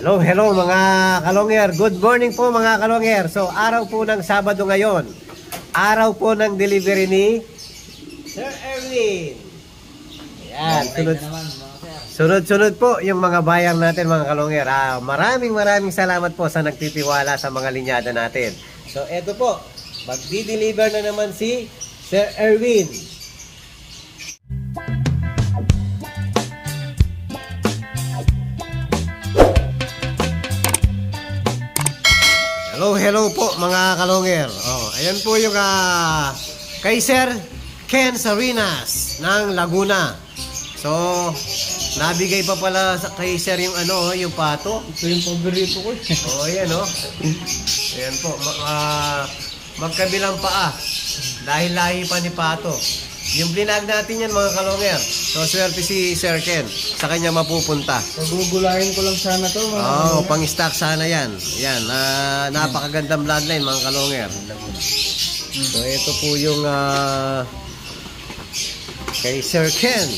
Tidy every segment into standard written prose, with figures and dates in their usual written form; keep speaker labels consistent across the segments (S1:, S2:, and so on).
S1: Hello mga kalongger. Good morning po mga kalongger. So araw po ng Sabado ngayon. Araw po ng delivery ni Sir Erwin. Ayan, sunod-sunod po yung mga bayang natin mga kalongger. Maraming salamat po sa nagtitiwala sa mga linyada natin. So eto po, magdi-deliver na naman si Sir Erwin. Hello po mga kalongger. Ayan po yung kay Sir Ken Sarinas ng Laguna. So, nabigay pa pala kay Sir yung yung pato.
S2: Ito yung paborito ko.
S1: Ayan Ayan po, magkabilang paa. Dahil lahi pa ni pato. Yung blinag natin yan mga kalongger. So, swerte si Sir Ken. Sa kanya mapupunta.
S2: Pagugulayin ko lang sana to.
S1: Pang-stock sana yan. Yan, napakagandang bloodline mga kalongger. So, ito po yung kay Sir Ken.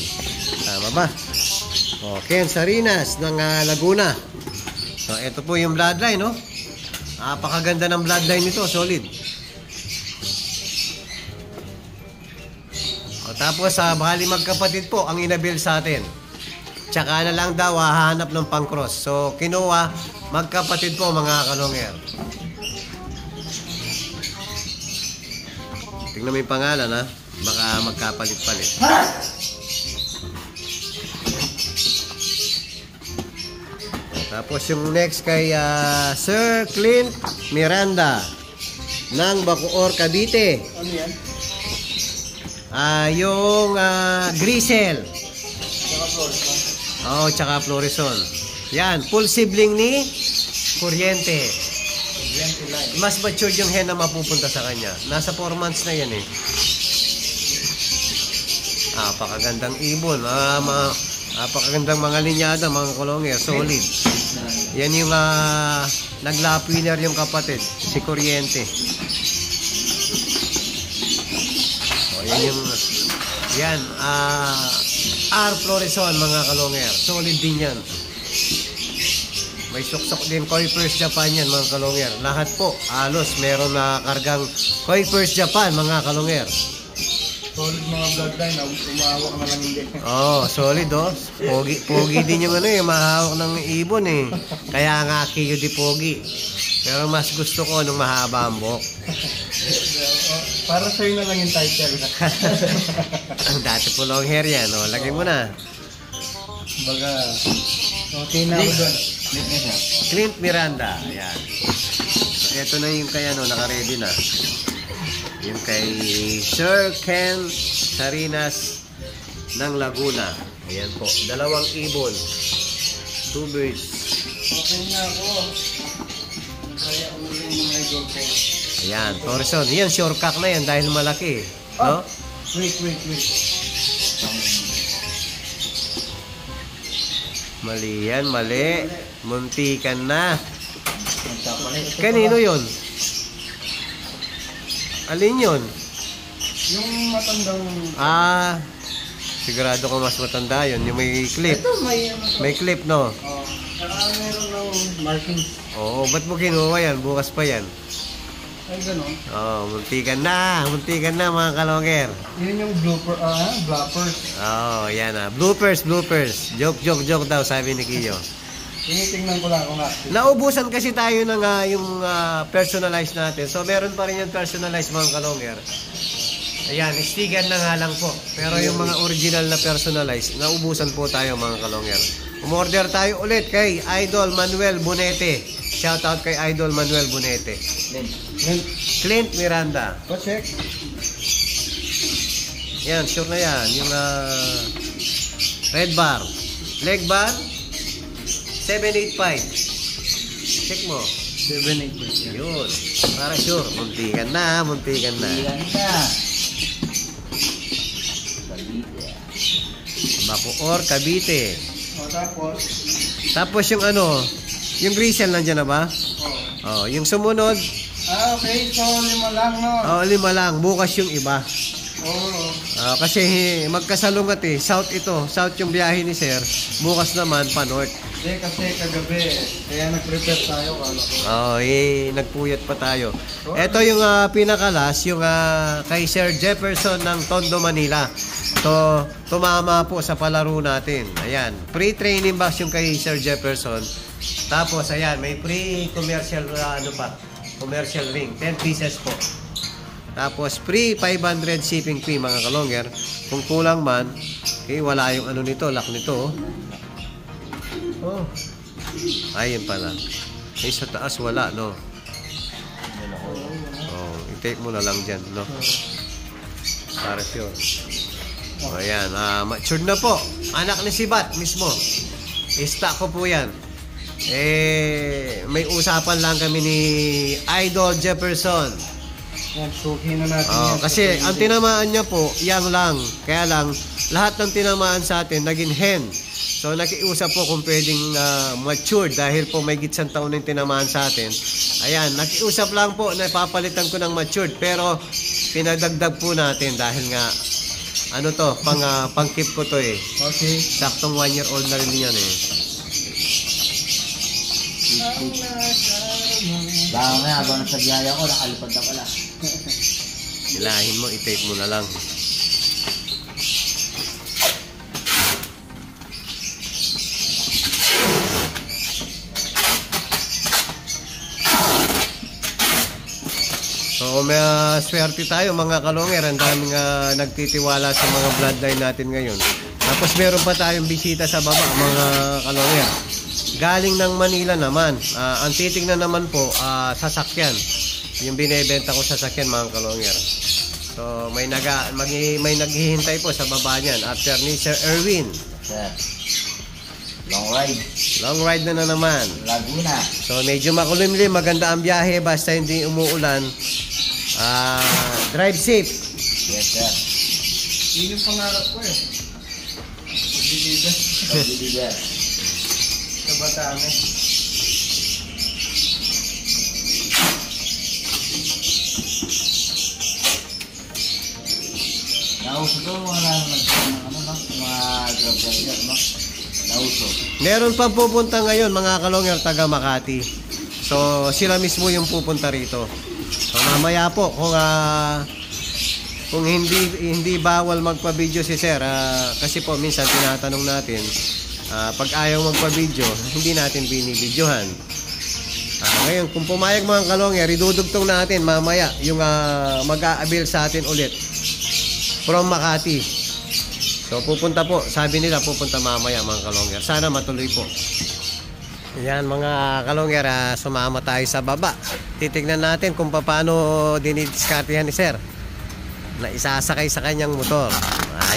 S1: Tama ba? Ken Sarinas ng Laguna. So, ito po yung bloodline, no? Napakaganda ng bloodline nito, solid. Tapos bali magkapatid po ang inabil sa atin. Tsaka na lang daw hahanap ng pang-cross. So kinuha magkapatid po mga kalongger. Tingnan mo yung pangalan baka magkapalit-palit. Tapos yung next kay Sir Clint Miranda ng Bacoor, Cavite.
S2: Ano yan?
S1: Yung Grisel.
S2: Tsaka Florison.
S1: Tsaka Florison. Yan, full sibling ni Kuryente. Mas mature yung hen na mapupunta sa kanya. Nasa 4 months na yan Napakagandang ibon. Napakagandang mga linyada, mga kalongger. Solid. Yan yung nag-lap winner yung kapatid, si Kuryente. Yan R. Florison mga kalongger. Solid din yan. May suksok din Koi First Japan yan mga kalongger. Lahat po halos meron na kargang Koi First Japan mga kalongger.
S2: Solid mga bloodline. Umahawak na lang hindi.
S1: Solid Pogi din yung yung mahawak ng ibon Kaya nga Kiyo di Pogi. Pero mas gusto ko nung mahaba ang buhok.
S2: Para sa'yo na lang yung title.
S1: Ang dati po long hair yan. Lagay mo na.
S2: Baga, okay na ako doon.
S1: Clint Miranda. Ayan. So, ito na yung kaya naka-ready na. Yung kay Sir Ken Sarinas ng Laguna. Ayan po. 2 ibon. 2 birds.
S2: Okay na ako. Kaya ulit mga idol ko.
S1: Ayan, Florison. Yan, sure cock na yan dahil malaki. No?
S2: Wait.
S1: Mali yan, mali. Muntikan na. Kanino yon? Alin yon?
S2: Yung matandang...
S1: Sigurado ko mas matanda yun. Yung may clip.
S2: Ito,
S1: may clip, no?
S2: Saka meron ng marking.
S1: Ba't mo kinuha yan? Bukas pa yan.
S2: Ay, gano'n?
S1: Muntikan na mga kalongger.
S2: Yun yung bloopers.
S1: Yan bloopers. Joke daw, sabi ni Kiyo.
S2: Tinitingnan ko lang kung
S1: Naubusan kasi tayo ng yung personalized natin. So, meron pa rin yung personalized mga kalongger. Ayan, sticker na nga lang po. Pero yung mga original na personalized, naubusan po tayo mga kalongger. Umorder tayo ulit kay Idol Manuel Bonete. Shoutout kay Idol Manuel Bonete. Clint Miranda.
S2: Check.
S1: Yan, sure na yan. Yung red bar. Leg bar, 785. Check mo.
S2: 785.
S1: Yun. Para sure. Muntikan na. Bacoor, Cavite. Tapos yung yung Grisel nandiyan na ba? Yung sumunod.
S2: Okay. So, 5 lang, no?
S1: 5 lang. Bukas yung iba. Kasi magkasalungat South ito. South yung biyahe ni Sir. Bukas naman pa North.
S2: Hindi kasi kagabi, kaya nag-prepare tayo, kala ko.
S1: Oo, nagpuyat pa tayo. Ito yung pinakalas, yung kay Sir Jefferson ng Tondo, Manila. So, tumama po sa palaro natin. Ayan, pre-training box yung kay Sir Jefferson. Tapos, ayan, may pre-commercial, commercial ring. 10 pieces po. Tapos, free 500 shipping fee, mga kalongger. Kung kulang man, okay, wala yung ano nito, lock nito. Oh. Ayun pala. Eh, sa taas wala, no? Oh, i-tape mo na lang dyan, no? Para sure. Oh, ayan. Matured na po. Anak ni Sibat mismo. I-stock ko po yan. May usapan lang kami ni Idol Jefferson.
S2: Yan, suki na natin yan.
S1: Kasi ang tinamaan niya po, yan lang. Kaya lang, lahat ng tinamaan sa atin, naging hen. So, nakiusap po kung pwedeng mature dahil po may gitsang taon na yung tinamaan sa atin. Ayan, nakiusap lang po na papalitan ko ng matured. Pero, pinadagdag po natin dahil nga, ano to, pang-keep ko to eh.
S2: Okay.
S1: Saktong 1-year-old na rin yan eh.
S3: Baka nga, habang nasa biyaya ko, nakalipad na pala.
S1: Hilahin mo, i-tape mo na lang. So, may swerte tayo mga kalongger. Ang daming nagtitiwala sa mga bloodline natin ngayon. Tapos meron pa tayong bisita sa baba mga kalongger. Galing ng Manila naman. Ang titignan naman po, sasakyan. Yung binebenta ko sasakyan mga kalongger. So, may naghihintay po sa baba niyan. After ni Sir Erwin.
S3: Sir, long ride.
S1: Long ride na naman.
S3: Laguna.
S1: So, medyo makulimlim. Maganda ang biyahe. Basta hindi umuulan. Drive safe.
S3: Yes, sir.
S2: Yun yung pangarap ko eh. Pagbibigan.
S3: Pagbibigan.
S2: Sa Batanes.
S3: Nauso to, wala naman ng ano, no? Mga grab rider, no? Nauso.
S1: Meron pang pupunta ngayon mga kalongger taga Makati. So sila mismo yung pupunta rito. So mamaya po kung hindi bawal magpa-video si Sir, kasi po minsan tinatanong natin pag ayaw magpa-video, hindi natin binibidyohan. Ngayon kung pumayag mga kalongger, idudugtong natin mamaya yung mag-aabil sa atin ulit from Makati. So pupunta po, sabi nila pupunta mamaya mga kalongger. Sana matuloy po. Yan mga kalongger, sumama tayo sa baba. Titignan natin kung paano dinidiskartehan ni Sir na isasakay sa kanyang motor.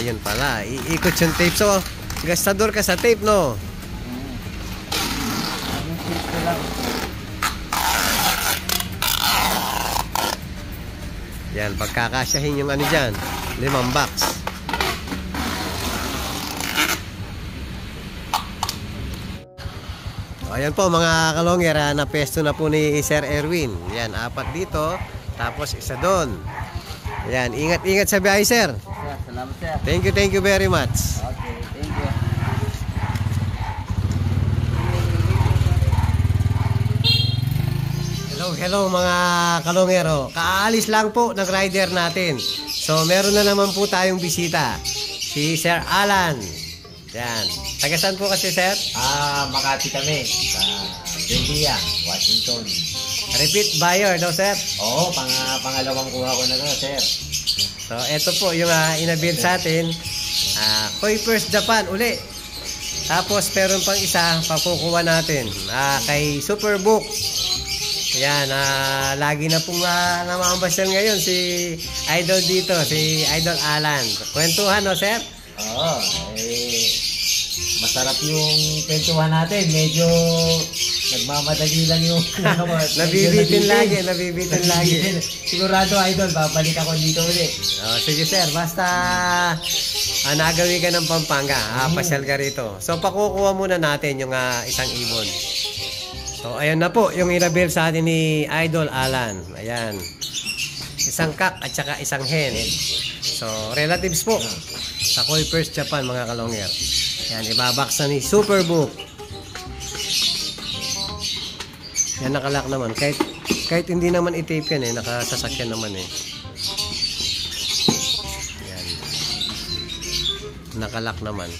S1: Ayun pala, iikot yung tape. So, gastador ka sa tape, no?
S3: Anong safety lang?
S1: Yan, pagkakasyahin yung ano dyan, 5 box. Ayan po mga kalongger, napesto na po ni Sir Erwin. Yan, 4 dito, tapos isa doon. Yan, ingat-ingat sa biyahe, Sir.
S3: Sir, salamat, sir.
S1: Thank you very much.
S3: Okay, thank you.
S1: Hello mga kalongero. Kaalis lang po ng rider natin. So meron na naman po tayong bisita. Si Sir Alan. Yan. Taga saan po kasi, Sir?
S3: Makati kami. Sa Bendia, Washington.
S1: Repeat buyer daw, Sir.
S3: Oo, pangalawang kuha ko na sir.
S1: So eto po yung inabil sa atin. Koi First Japan uli. Tapos meron pang isa pakukuha natin kay Superbook. Yan, lagi na pong namambasyal ngayon si Idol dito, si Idol Alan. Kwentuhan, no, Sir?
S3: Oo, masarap yung kwentuhan natin. Medyo nagmamadali lang yung
S1: Nabibitin lagi.
S3: Sigurado, Idol, babalik ako dito ulit.
S1: Sige, Sir, basta nagawi ka ng Pampanga, pasyal ka rito. So pakukuha muna natin yung isang ibon. So ayan na po yung inabil sa atin ni Idol Alan. Ayan, isang kak at saka isang hen. So relatives po sa Koi First Japan mga kalongger. Ayan, ibabox na ni Superbook. Yan, nakalak naman. Kahit hindi naman itape yan eh. Nakasasakyan naman eh. Yan. Nakalak naman.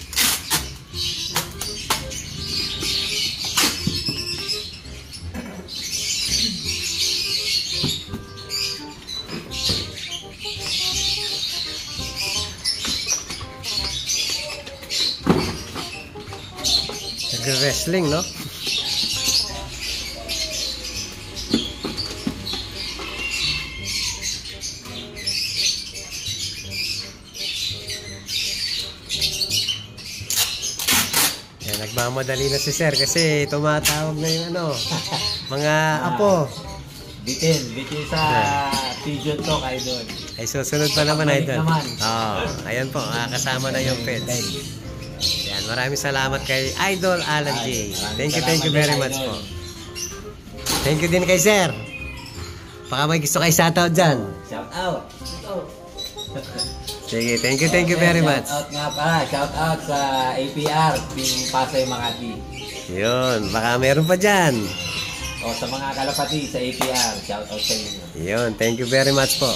S1: Nag-wrestling, no? Yan, nagmamadali na si Sir kasi tumatawag na yung ano, mga apo.
S3: Bitin sa pigeon to, idol.
S1: Ay susunod pa naman, Idol.
S3: naman.
S1: Oh, ayan po, kasama na yung pets. Yan, maraming salamat kay Idol Alan J. Thank you very much po. Thank you din kay Sir. Baka may gusto kay shoutout dyan.
S3: Shout out.
S1: Sige, thank you very much.
S3: Shout out nga pala. Shout out sa APR, Team Pasay Makati.
S1: Yun, baka meron pa dyan.
S3: O sa mga kalapati sa APR, shout out sa inyo.
S1: Yun, thank you very much po.